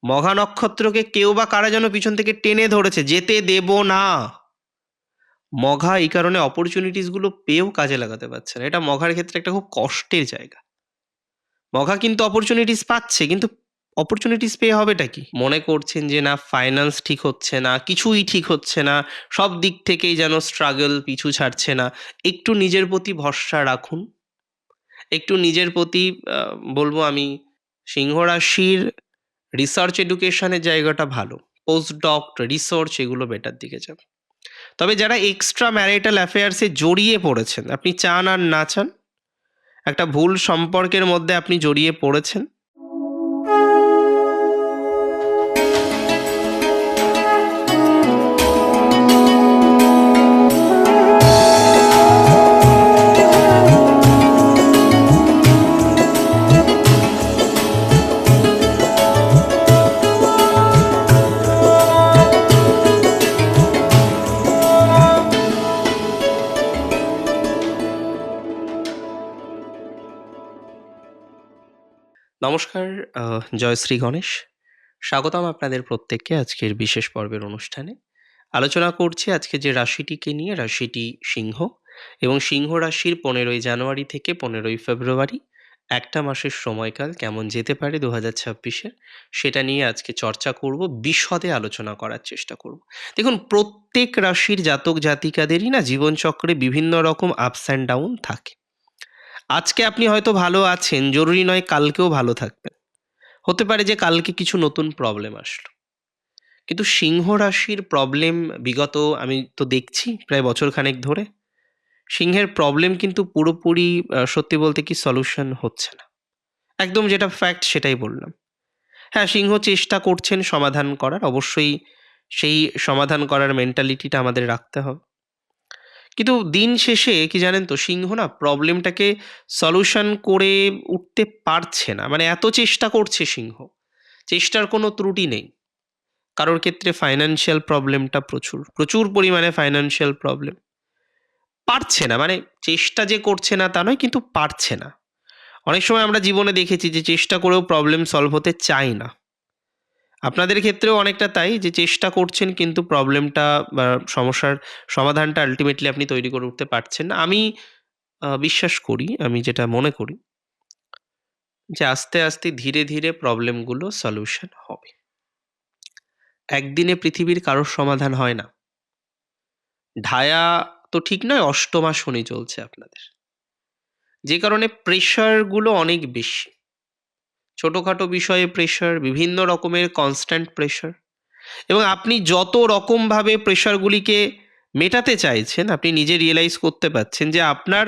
মঘা নক্ষত্রকে কেউ বা কারা যেন পিছন থেকে টেনে ধরেছে, যেতে দেব না। মঘা এই কারণে অপরচুনিটিসগুলো পেয়েও কাজে লাগাতে পারছে না। এটা মঘার ক্ষেত্রে একটা খুব কষ্টের জায়গা। মঘা কিন্তু অপরচুনিটিস পাচ্ছে, কিন্তু অপরচুনিটিস পেয়ে হবেটা কি? মনে করছেন যে না ফাইন্যান্স ঠিক হচ্ছে না, কিছুই ঠিক হচ্ছে না, সব দিক থেকেই যেন স্ট্রাগল, পিছু ছাড়ছে না। একটু নিজের প্রতি ভরসা রাখুন। একটু নিজের প্রতি বলবো আমি, সিংহ রাশির রিসার্চ এডুকেশনের জায়গাটা ভালো। পোস্ট ডক, রিসার্চ এগুলো বেটার দিকে যাবে। তবে যারা এক্সট্রা ম্যারিটাল অ্যাফেয়ার্সে জড়িয়ে পড়েছেন, আপনি চান আর না চান, একটা ভুল সম্পর্কের মধ্যে আপনি জড়িয়ে পড়েছেন, নমস্কার, জয় শ্রী গণেশ। স্বাগতম আপনাদের প্রত্যেককে আজকের বিশেষ পর্বের অনুষ্ঠানে। আলোচনা করছি আজকে যে রাশিটিকে নিয়ে, রাশিটি সিংহ, এবং সিংহ রাশির 15ই জানুয়ারি থেকে 15ই ফেব্রুয়ারি একটা মাসের সময়কাল কেমন যেতে পারে 2026-এর, সেটা নিয়ে আজকে চর্চা করব, বিশদে আলোচনা করার চেষ্টা করব। দেখুন, প্রত্যেক রাশির জাতক জাতিকাদেরই না জীবনচক্রে বিভিন্ন রকম আপস অ্যান্ড ডাউন থাকে। আজকে আপনি হয়তো ভালো আছেন, জরুরি নয় কালকেও ভালো থাকবেন। হতে পারে যে কালকে কিছু নতুন প্রবলেম আসলো। কিন্তু সিংহ রাশির প্রবলেম, বিগত আমি তো দেখছি প্রায় বছরখানেক ধরে, সিংহের প্রবলেম কিন্তু পুরোপুরি সত্যি বলতে কি সলিউশন হচ্ছে না। একদম যেটা ফ্যাক্ট সেটাই বললাম। হ্যাঁ, সিংহ চেষ্টা করছেন সমাধান করার, অবশ্যই সেই সমাধান করার মেন্টালিটিটা আমাদের রাখতে হবে। কিন্তু দিন শেষে কি জানেন তো, সিংহ না প্রবলেমটাকে সলিউশন করে উঠতে পারছে না। মানে এত চেষ্টা করছে সিংহ, চেষ্টার কোনো ত্রুটি নেই। কারোর ক্ষেত্রে ফাইন্যান্সিয়াল প্রবলেমটা প্রচুর, প্রচুর পরিমাণে ফাইন্যান্সিয়াল প্রবলেম। পারছে না, মানে চেষ্টা যে করছে না তা নয়, কিন্তু পারছে না। অনেক সময় আমরা জীবনে দেখেছি যে চেষ্টা করেও প্রবলেম সলভ হতে চায় না। আপনাদের ক্ষেত্রেও অনেকটা তাই, যে চেষ্টা করছেন কিন্তু প্রবলেমটা বা সমস্যার সমাধানটা আল্টিমেটলি আপনি তৈরি করে উঠতে পারছেন না। আমি বিশ্বাস করি, আমি যেটা মনে করি, যে আস্তে আস্তে ধীরে ধীরে প্রবলেমগুলো সলিউশন হবে। একদিনে পৃথিবীর কারোর সমাধান হয় না। ঢায়া তো ঠিক নয়, অষ্টমা শনি চলছে আপনাদের, যে কারণে প্রেশারগুলো অনেক বেশি। ছোটোখাটো বিষয়ে প্রেশার, বিভিন্ন রকমের কনস্ট্যান্ট প্রেশার, এবং আপনি যত রকমভাবে প্রেশারগুলিকে মেটাতে চাইছেন, আপনি নিজে রিয়েলাইজ করতে পারছেন যে আপনার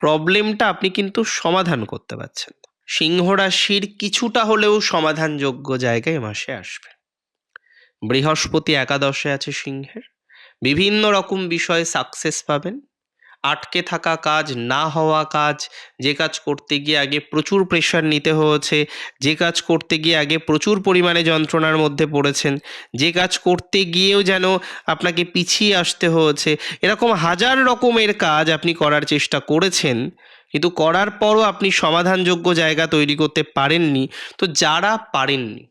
প্রবলেমটা আপনি কিন্তু সমাধান করতে পারছেন না। সিংহ রাশির কিছুটা হলেও সমাধানযোগ্য জায়গায় এ মাসে আসবে। বৃহস্পতি একাদশে আছে সিংহের, বিভিন্ন রকম বিষয়ে সাকসেস পাবেন। আটকে থাকা কাজ, না হওয়া কাজ, যে কাজ করতে গিয়ে আগে প্রচুর প্রেশার নিতে হয়েছে, যে কাজ করতে গিয়ে আগে প্রচুর পরিমাণে যন্ত্রণার মধ্যে পড়েছেন, যে কাজ করতে গিয়েও যেন আপনাকে পিছিয়ে আসতে হয়েছে, এরকম হাজার রকমের কাজ আপনি করার চেষ্টা করেছেন, কিন্তু করার পরও আপনি সমাধানযোগ্য জায়গা তৈরি করতে পারেননি। তো যারা পারেননি,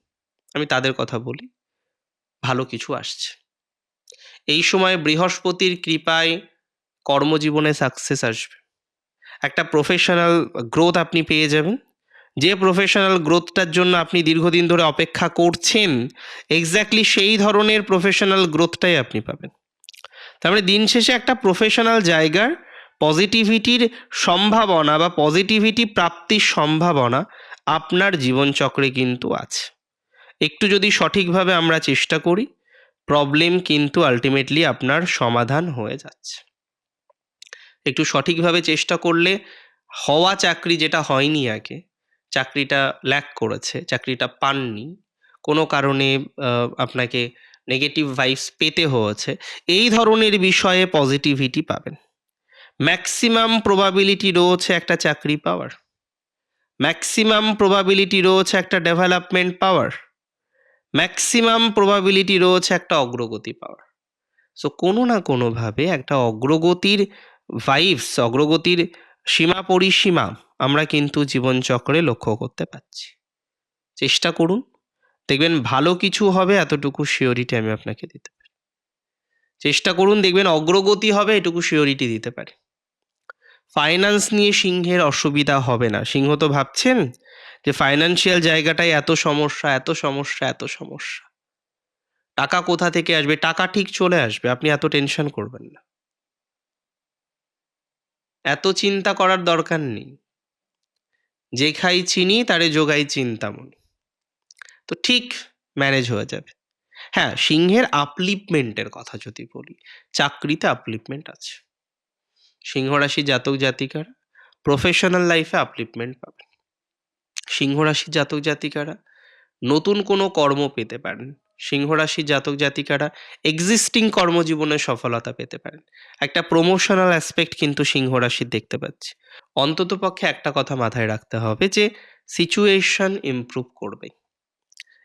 আমি তাদের কথা বলি, ভালো কিছু আসছে এই সময়। বৃহস্পতির কৃপায় কর্মজীবনে সাকসেস আসবে। একটা প্রফেশনাল গ্রোথ আপনি পেয়ে যাবেন। যে প্রফেশনাল গ্রোথটার জন্য আপনি দীর্ঘদিন ধরে অপেক্ষা করছেন, এক্স্যাক্টলি সেই ধরনের প্রফেশনাল গ্রোথটাই আপনি পাবেন। তার মানে দিন শেষে একটা প্রফেশনাল জায়গার পজিটিভিটির সম্ভাবনা বা পজিটিভিটি প্রাপ্তির সম্ভাবনা আপনার জীবনচক্রে কিন্তু আছে। একটু যদি সঠিকভাবে আমরা চেষ্টা করি, প্রবলেম কিন্তু আলটিমেটলি আপনার সমাধান হয়ে যাচ্ছে। একটু সঠিকভাবে চেষ্টা করলে হওয়া চাকরি যেটা হয়নি আগে, চাকরিটা ল্যাক করেছে, চাকরিটা পাননি, কোনো কারণে আপনাকে নেগেটিভ ভাইবস পেতে হয়েছে, এই ধরনের বিষয়ে পজিটিভিটি পাবেন। ম্যাক্সিমাম প্রবাবিলিটি রয়েছে একটা চাকরি পাওয়ার, ম্যাক্সিমাম প্রবাবিলিটি রয়েছে একটা ডেভেলপমেন্ট পাওয়ার, ম্যাক্সিমাম প্রবাবিলিটি রয়েছে একটা অগ্রগতি পাওয়ার। সো কোনো না কোনোভাবে একটা অগ্রগতির ভাইবস, অগ্রগতির সীমা পরিসীমা আমরা কিন্তু জীবনচক্রে লক্ষ্য করতে পারছি। চেষ্টা করুন, দেখবেন ভালো কিছু হবে এতটুকু সিওরিটি আমি আপনাকে দিতে পারি। চেষ্টা করুন দেখবেন অগ্রগতি হবে এটুকু সিওরিটি দিতে পারি। ফাইন্যান্স নিয়ে সিংহের অসুবিধা হবে না। সিংহ তো ভাবছেন যে ফাইন্যান্সিয়াল জায়গাটায় এত সমস্যা, এত সমস্যা, এত সমস্যা। টাকা কোথা থেকে আসবে? টাকা ঠিক চলে আসবে। আপনি এত টেনশন করবেন না। এত চিন্তা করার দরকার নেই। যে খাই চিনি তারে যোগাই চিন্তামণি। তো ঠিক ম্যানেজ হয়ে যাবে। হ্যাঁ, সিংহের আপলিফমেন্টের কথা যদি বলি, চাকরিতে আপলিফমেন্ট আছে। সিংহ রাশির জাতক জাতিকারা প্রফেশনাল লাইফে আপলিফমেন্ট পাবেন। সিংহ রাশির জাতক জাতিকারা নতুন কোনো কর্ম পেতে পারেন। সিংহ রাশির জাতক জাতিকারা এক্সিস্টিং কর্মজীবনে সফলতা পেতে পারেন। একটা প্রমোশনাল অ্যাসপেক্ট কিন্তু সিংহ রাশির দেখতে পাচ্ছি। অন্ততপক্ষে একটা কথা মাথায় রাখতে হবে যে সিচুয়েশন ইমপ্রুভ করবে।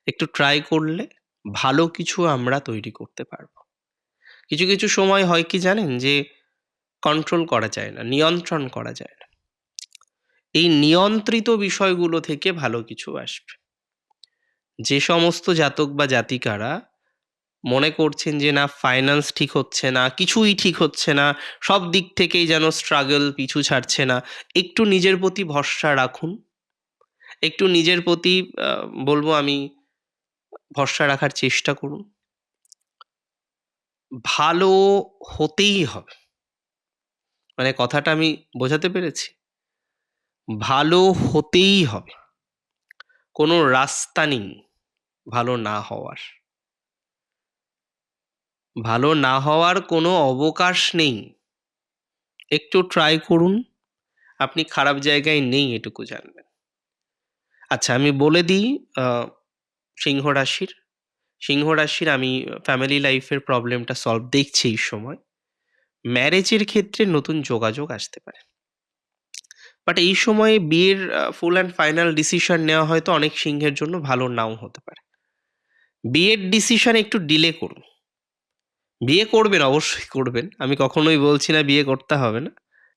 একটু ট্রাই করলে ভালো কিছু আমরা তৈরি করতে পারবো। কিছু কিছু সময় হয় কি জানেন যে কন্ট্রোল করা যায় না, নিয়ন্ত্রণ করা যায় না। এই নিয়ন্ত্রিত বিষয়গুলো থেকে ভালো কিছু আসবে। যে সমস্ত জাতক বা জাতিকারা মনে করছেন যে না ফাইন্যান্স ঠিক হচ্ছে না, কিছুই ঠিক হচ্ছে না, সব দিক থেকেই যেন স্ট্রাগল, পিছু ছাড়ছে না, একটু নিজের প্রতি ভরসা রাখুন। একটু নিজের প্রতি বলবো আমি ভরসা রাখার চেষ্টা করুন। ভালো হতেই হবে। মানে কথাটা আমি বোঝাতে পেরেছি? ভালো হতেই হবে। কোনো রাস্তা নেই ভালো না হওয়ার। ভালো না হওয়ার কোনো অবকাশ নেই। একটু ট্রাই করুন। আপনি খারাপ জায়গায় নেই এটুকু জানবেন। আচ্ছা আমি বলে দিই আ সিংহ রাশির, সিংহ রাশির আমি ফ্যামিলি লাইফের প্রবলেমটা সলভ দেখছি এই সময়। ম্যারেজের ক্ষেত্রে নতুন যোগাযোগ আসতে পারে। বাট এই সময়ে বিয়ের ফুল অ্যান্ড ফাইনাল ডিসিশন নেওয়া হয়তো অনেক সিংহের জন্য ভালো নাও হতে পারে। বিয়ের ডিসিশন একটু ডিলে করুন। বিয়ে করবেন, অবশ্যই করবেন। আমি কখনোই বলছি না বিয়ে করতে হবে না।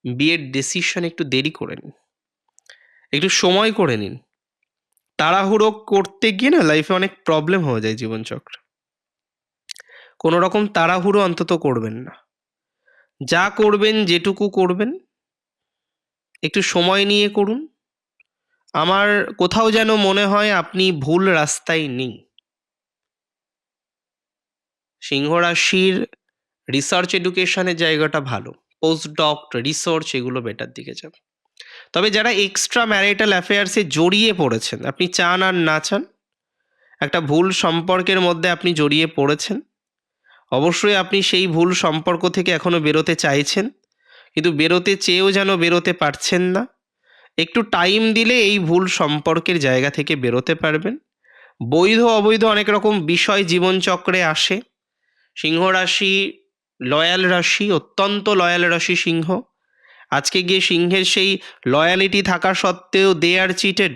বিয়ের ডিসিশন একটু দেরি করে নিন। একটু সময় করে নিন। তাড়াহুড়ো করতে গিয়ে না লাইফে অনেক প্রবলেম হয়ে যায় জীবনচক্রে। কোনো রকম তাড়াহুড়ো অন্তত করবেন না। যা করবেন, যেটুকু করবেন, একটু সময় নিয়ে করুন। আমার কোথাও যেন মনে হয় আপনি ভুল রাস্তায় নেই। সিংহ রাশির রিসার্চ এডুকেশনের জায়গাটা ভালো। পোস্টডক, রিসার্চ এগুলো বেটার দিকে যাবে। তবে যারা এক্সট্রা ম্যারিটাল অ্যাফেয়ার্সে জড়িয়ে পড়েছেন, আপনি চান আর না চান, একটা ভুল সম্পর্কের মধ্যে আপনি জড়িয়ে পড়েছেন। অবশ্যই আপনি সেই ভুল সম্পর্ক থেকে এখনো বেরোতে চাইছেন, কিন্তু বেরোতে চেয়েও যেন বেরোতে পারছেন না। একটু টাইম দিলে এই ভুল সম্পর্কের জায়গা থেকে বেরোতে পারবেন। বৈধ অবৈধ অনেক রকম বিষয় জীবনচক্রে আসে। সিংহ রাশি লয়াল রাশি, অত্যন্ত লয়াল রাশি সিংহ। আজকে গিয়ে সিংহের সেই লয়ালিটি থাকা সত্ত্বেও দে আর চিটেড।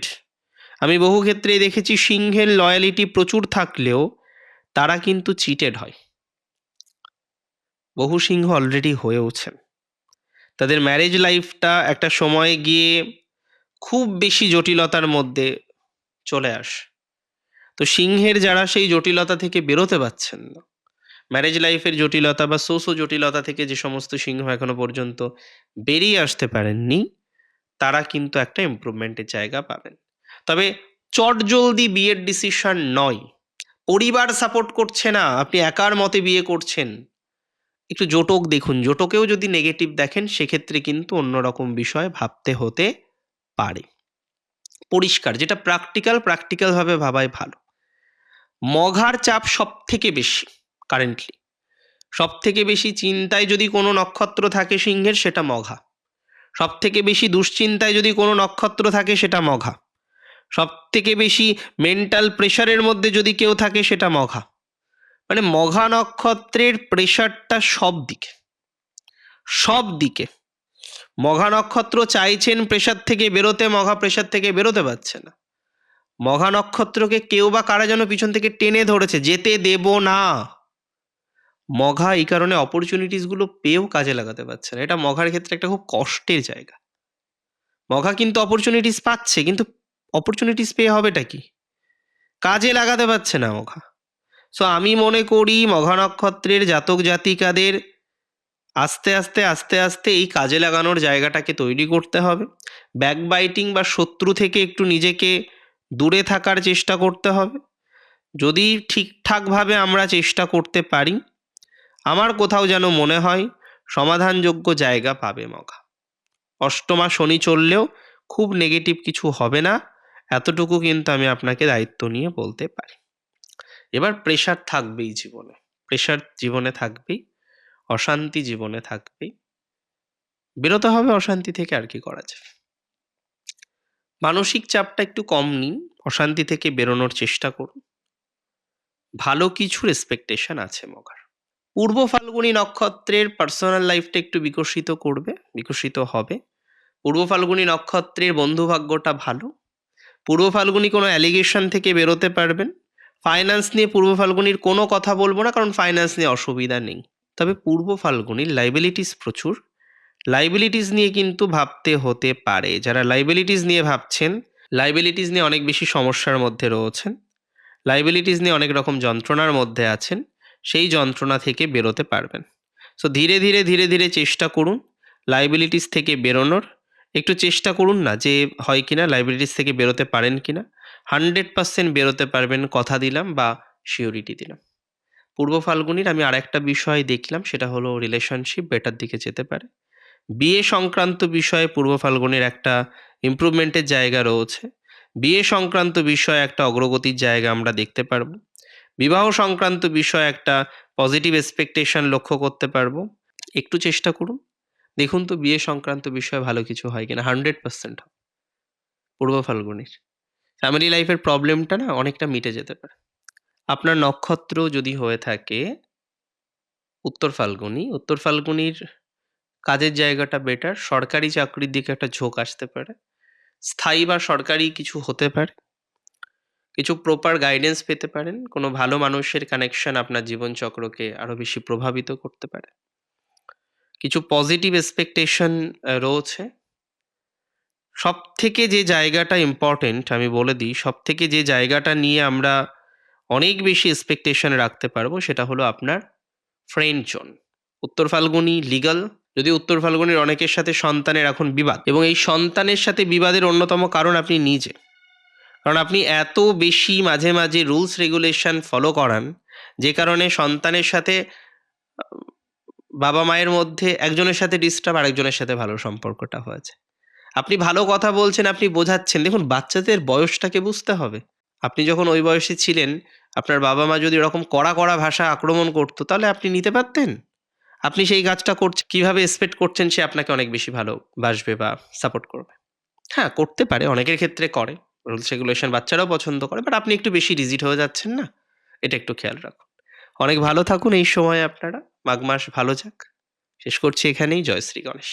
আমি বহু ক্ষেত্রেই দেখেছি সিংহের লয়ালিটি প্রচুর থাকলেও তারা কিন্তু চিটেড হয়। বহু সিংহ অলরেডি হয়েওছেন। তাদের ম্যারেজ লাইফটা একটা সময়ে গিয়ে খুব বেশি জটিলতার মধ্যে চলে আসে। তো সিংহের যারা সেই জটিলতা থেকে বেরোতে পারছেন না, ম্যারেজ লাইফের জটিলতা বা জটিলতা থেকে যে সমস্ত সিংহ এখনো পর্যন্ত বেরিয়ে আসতে পারেননি, তারা কিন্তু একটা ইমপ্রুভমেন্টের জায়গা পাবেন। তবে চটজলদি বিয়ের ডিসিশন নয়। পরিবার সাপোর্ট করছে না, আপনি একার মতে বিয়ে করছেন। একটু জোটক দেখুন। জোটকেও যদি নেগেটিভ দেখেন সেক্ষেত্রে কিন্তু অন্যরকম বিষয় ভাবতে হতে পারে। পরিষ্কার যেটা প্র্যাকটিক্যালভাবে ভাবাই ভালো। মঘার চাপ সবথেকে বেশি কারেন্টলি। সবথেকে বেশি চিন্তায় যদি কোনো নক্ষত্র থাকে সিংহের সেটা মঘা। সবথেকে বেশি দুশ্চিন্তায় যদি কোনো নক্ষত্র থাকে সেটা মঘা। সবথেকে বেশি মেন্টাল প্রেশারের মধ্যে যদি কেউ থাকে সেটা মঘা। মানে মঘা নক্ষত্রের প্রেশারটা সব দিকে। সব দিকে। মঘা নক্ষত্র চাইছেন প্রেশার থেকে বেরোতে, মঘা প্রেশার থেকে বেরোতে পারছে না। মঘা নক্ষত্রকে কেউ বা কারা যেন পিছন থেকে টেনে ধরেছে, যেতে দেব না। মঘা এই কারণে অপরচুনিটিসগুলো পেয়েও কাজে লাগাতে পারছে না। এটা মঘার ক্ষেত্রে একটা খুব কষ্টের জায়গা। মঘা কিন্তু অপরচুনিটিস পাচ্ছে, কিন্তু অপরচুনিটিস পেয়ে হবেটা কি? কাজে লাগাতে পারছে না মঘা। সো আমি মনে করি মঘা নক্ষত্রের জাতক জাতিকাদের আস্তে আস্তে আস্তে আস্তে এই কাজে লাগানোর জায়গাটাকে তৈরি করতে হবে। ব্যাকবাইটিং বা শত্রু থেকে একটু নিজেকে দূরে থাকার চেষ্টা করতে হবে। যদি ঠিকঠাকভাবে আমরা চেষ্টা করতে পারি, আমার কোথাও যেন মনে হয় সমাধানযোগ্য জায়গা পাবে মঘা। অষ্টমা শনি চললেও খুব নেগেটিভ কিছু হবে না, এতটুকু কিন্তু আমি আপনাকে দায়িত্ব নিয়ে বলতে পারি। এবার প্রেশার থাকবেই জীবনে, প্রেশার জীবনে থাকবেই, অশান্তি জীবনে থাকবেই। বেরোতে হবে অশান্তি থেকে, আর কি করা যাবে। মানসিক চাপটা একটু কম নিন, অশান্তি থেকে বেরোনোর চেষ্টা করুন। ভালো কিছুর এক্সপেকটেশন আছে মগার। পূর্ব ফাল্গুনী নক্ষত্রের পার্সোনাল লাইফটা একটু বিকশিত হবে। পূর্ব ফাল্গুনী নক্ষত্রের বন্ধুভাগ্যটা ভালো। পূর্ব ফাল্গুনী কোনো অ্যালিগেশন থেকে বেরোতে পারবেন। ফাইন্যান্স নিয়ে পূর্ব ফাল্গুনির কোনো কথা বলবো না, কারণ ফাইন্যান্স নিয়ে অসুবিধা নেই। তবে পূর্ব ফাল্গুনির লাইবিলিটিস প্রচুর, লাইবিলিটিস নিয়ে কিন্তু ভাবতে হতে পারে। যারা লাইবিলিটিস নিয়ে ভাবছেন, লাইবিলিটিস নিয়ে অনেক বেশি সমস্যার মধ্যে রয়েছেন, লাইবিলিটিস নিয়ে অনেক রকম যন্ত্রণার মধ্যে আছেন, সেই যন্ত্রণা থেকে বেরোতে পারবেন। সো ধীরে ধীরে ধীরে ধীরে চেষ্টা করুন লাইবিলিটিস থেকে বেরোনোর। একটু চেষ্টা করুন না যে হয় কিনা লাইবিলিটিস থেকে বেরোতে পারেন কিনা। 100% বেরোতে পারবেন, কথা দিলাম বা শিওরিটি দিলাম। পূর্ব ফাল্গুনির আমি আরেকটা বিষয় দেখলাম, সেটা হলো রিলেশনশিপ বেটার দিকে যেতে পারে। বিয়ে সংক্রান্ত বিষয়ে পূর্ব ফাল্গুনির একটা ইমপ্রুভমেন্টের জায়গা রয়েছে। বিয়ে সংক্রান্ত বিষয়ে একটা অগ্রগতির জায়গা আমরা দেখতে পারবো। বিবাহ সংক্রান্ত বিষয়ে একটা পজিটিভ এক্সপেকটেশন লক্ষ্য করতে পারবো। একটু চেষ্টা করুন, দেখুন তো বিয়ে সংক্রান্ত বিষয়ে ভালো কিছু হয় কিনা। 100% হবে পূর্ব ফাল্গুনির। ফ্যামিলি লাইফের প্রবলেমটা না অনেকটা মিটে যেতে পারে। আপনার নক্ষত্র যদি হয়ে থাকে উত্তর ফাল্গুনি, উত্তর ফাল্গুনির কাজের জায়গাটা বেটার। সরকারি চাকরির দিকে একটা ঝোঁক আসতে পারে, স্থায়ী বা সরকারি কিছু হতে পারে, কিছু প্রপার গাইডেন্স পেতে পারেন। কোনো ভালো মানুষের কানেকশন আপনার জীবনচক্রকে আরো বেশি প্রভাবিত করতে পারে। কিছু পজিটিভ এক্সপেকটেশন রয়েছে। সব থেকে যে জায়গাটা ইম্পর্টেন্ট আমি বলে দিই, সব থেকে যে জায়গাটা নিয়ে আমরা অনেক বেশি এক্সপেকটেশন রাখতে পারবো, সেটা হলো আপনার ফ্রেন্ড জোন। উত্তর ফাল্গুনি লিগাল। যদি উত্তর ফাল্গুনির অনেকের সাথে সন্তানের এখন বিবাদ, এবং এই সন্তানের সাথে বিবাদের অন্যতম কারণ আপনি নিজে। কারণ আপনি এত বেশি মাঝে মাঝে রুলস রেগুলেশন ফলো করান, যে কারণে সন্তানের সাথে বাবা মায়ের মধ্যে একজনের সাথে ডিস্টার্ব, আরেকজনের সাথে ভালো সম্পর্কটা হয়েছে। আপনি ভালো কথা বলছেন, আপনি বোঝাচ্ছেন। দেখুন, বাচ্চাদের বয়সটাকে বুঝতে হবে। আপনি যখন ওই বয়সে ছিলেন, আপনার বাবা মা যদি এরকম কড়া কড়া ভাষা আক্রমণ করতো, তাহলে আপনি নিতে পারতেন? আপনি সেই কাজটা করছেন, কিভাবে এক্সপেক্ট করছেন সে আপনাকে অনেক বেশি ভালোবাসবে বা সাপোর্ট করবে? হ্যাঁ, করতে পারে, অনেকের ক্ষেত্রে করে। রুলস রেগুলেশন বাচ্চারাও পছন্দ করে, বাট আপনি একটু বেশি রিজিড হয়ে যাচ্ছেন না? এটা একটু খেয়াল রাখুন। অনেক ভালো থাকুন এই সময়ে আপনারা। মাঘ মাস ভালো যাক। শেষ করছি এখানেই। জয় শ্রী গণেশ।